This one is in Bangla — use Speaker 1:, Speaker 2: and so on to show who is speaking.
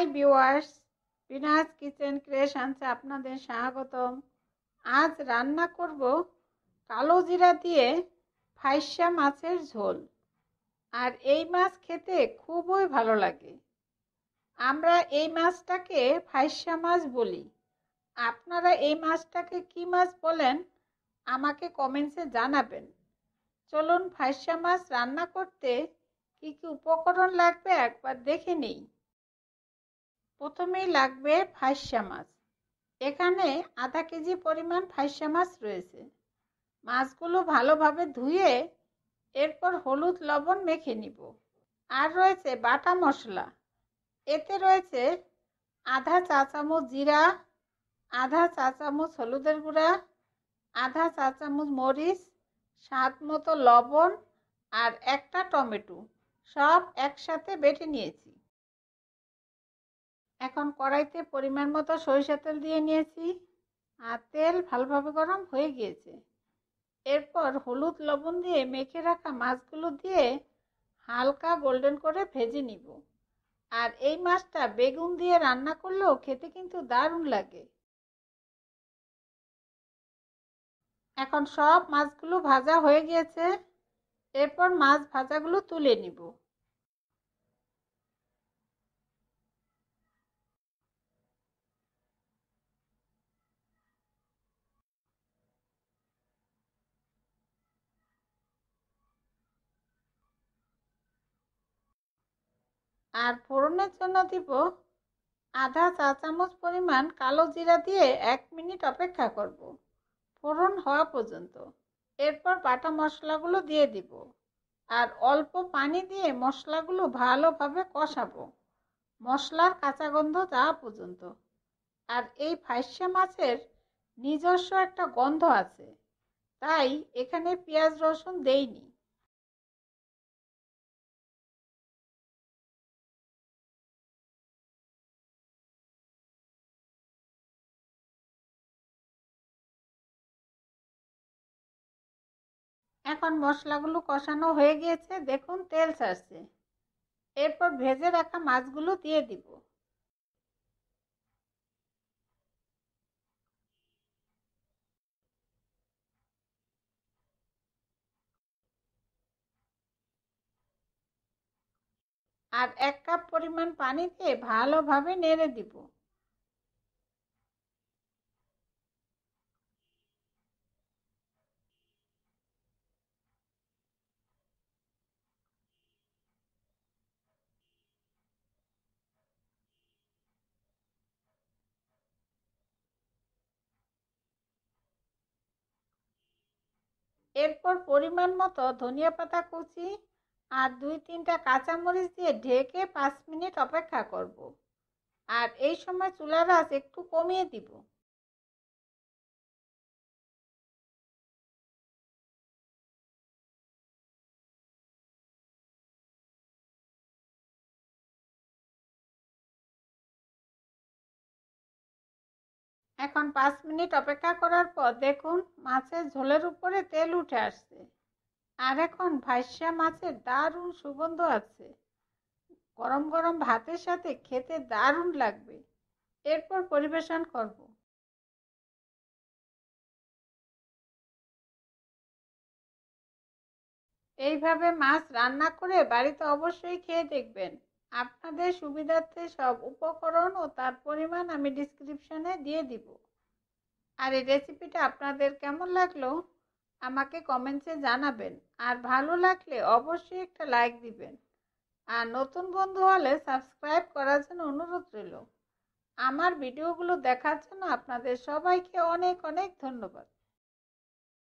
Speaker 1: হাই ভিউয়ার্স, বিনাজ কিচেন ক্রিয়েশনসে আপনাদের স্বাগতম। আজ রান্না করব কালো জিরা দিয়ে ফাইসা মাছের ঝোল। আর এই মাছ খেতে খুবই ভালো লাগে। আমরা এই মাছটাকে ফাইসা মাছ বলি। আপনারা এই মাছটাকে কি মাছ বলেন আমাকে কমেন্টসে জানাবেন। চলুন ফাইসা মাছ রান্না করতে কি কি উপকরণ লাগবে একবার দেখে নিই। প্রথমেই লাগবে ফাইসা মাছ। এখানে আধা কেজি পরিমাণ ফাইসা মাছ রয়েছে। মাছগুলো ভালোভাবে ধুয়ে এরপর হলুদ লবণ মেখে নিব। আর রয়েছে বাটা মশলা। এতে রয়েছে আধা চা চামচ জিরা, আধা চা চামচ হলুদের গুঁড়া, আধা চা চামচ মরিচ, স্বাদ মতো লবণ আর একটা টমেটো, সব একসাথে বেটে নিয়েছি। এখন কড়াইতে পরিমাণ মতো সরিষার তেল দিয়ে নিয়েছি আর তেল ভালোভাবে গরম হয়ে গিয়েছে। এরপর হলুদ লবণ দিয়ে মেখে রাখা মাছগুলো দিয়ে হালকা গোল্ডেন করে ভেজে নিব। আর এই মাছটা বেগুন দিয়ে রান্না করলেও খেতে কিন্তু দারুণ লাগে। এখন সব মাছগুলো ভাজা হয়ে গিয়েছে। এরপর মাছ ভাজাগুলো তুলে নিব। আর ফোড়নের জন্য দিব আধা চা চামচ পরিমাণ কালো জিরা দিয়ে 1 মিনিট অপেক্ষা করব ফোড়ন হওয়া পর্যন্ত। এরপর বাটা মশলাগুলো দিয়ে দিব আর অল্প পানি দিয়ে মশলাগুলো ভালোভাবে কষাবো, মশলার কাঁচা গন্ধ যাওয়া পর্যন্ত। আর এই ফাইসা মাছের নিজস্ব একটা গন্ধ আছে, তাই এখানে পেঁয়াজ রসুন দেইনি। এখন মশলাগুলো কষানো হয়ে গিয়েছে, দেখুন তেল ছাড়ছে। এরপর ভেজে রাখা মাছগুলো দিয়ে দিব। আর 1 কাপ পরিমাণ পানি দিয়ে ভালোভাবে নেড়ে দিব। এরপর পরিমাণ মতো ধনিয়া পাতা কুচি আর 2-3টা কাঁচামরিচ দিয়ে ঢেকে 5 মিনিট অপেক্ষা করব। আর এই সময় চুলার আঁচ একটু কমিয়ে দিব। এখন 5 মিনিট অপেক্ষা করার পর দেখুন মাছের ঝোলের উপরে তেল উঠে আসছে। আর এখন ফাইসা মাছের দারুণ সুগন্ধ আছে। গরম গরম ভাতের সাথে খেতে দারুণ লাগবে। এরপর পরিবেশন করব। এইভাবে মাছ রান্না করে বাড়িতে অবশ্যই খেয়ে দেখবেন। আপনাদের সুবিধার্থে সব উপকরণ ও তার পরিমাণ আমি ডিসক্রিপশনে দিয়ে দিব। আর এই রেসিপিটা আপনাদের কেমন লাগলো আমাকে কমেন্টসে জানাবেন। আর ভালো লাগলে অবশ্যই একটা লাইক দিবেন। আর নতুন বন্ধু হলে সাবস্ক্রাইব করার জন্য অনুরোধ রইল। আমার ভিডিওগুলো দেখার জন্য আপনাদের সবাইকে অনেক অনেক ধন্যবাদ।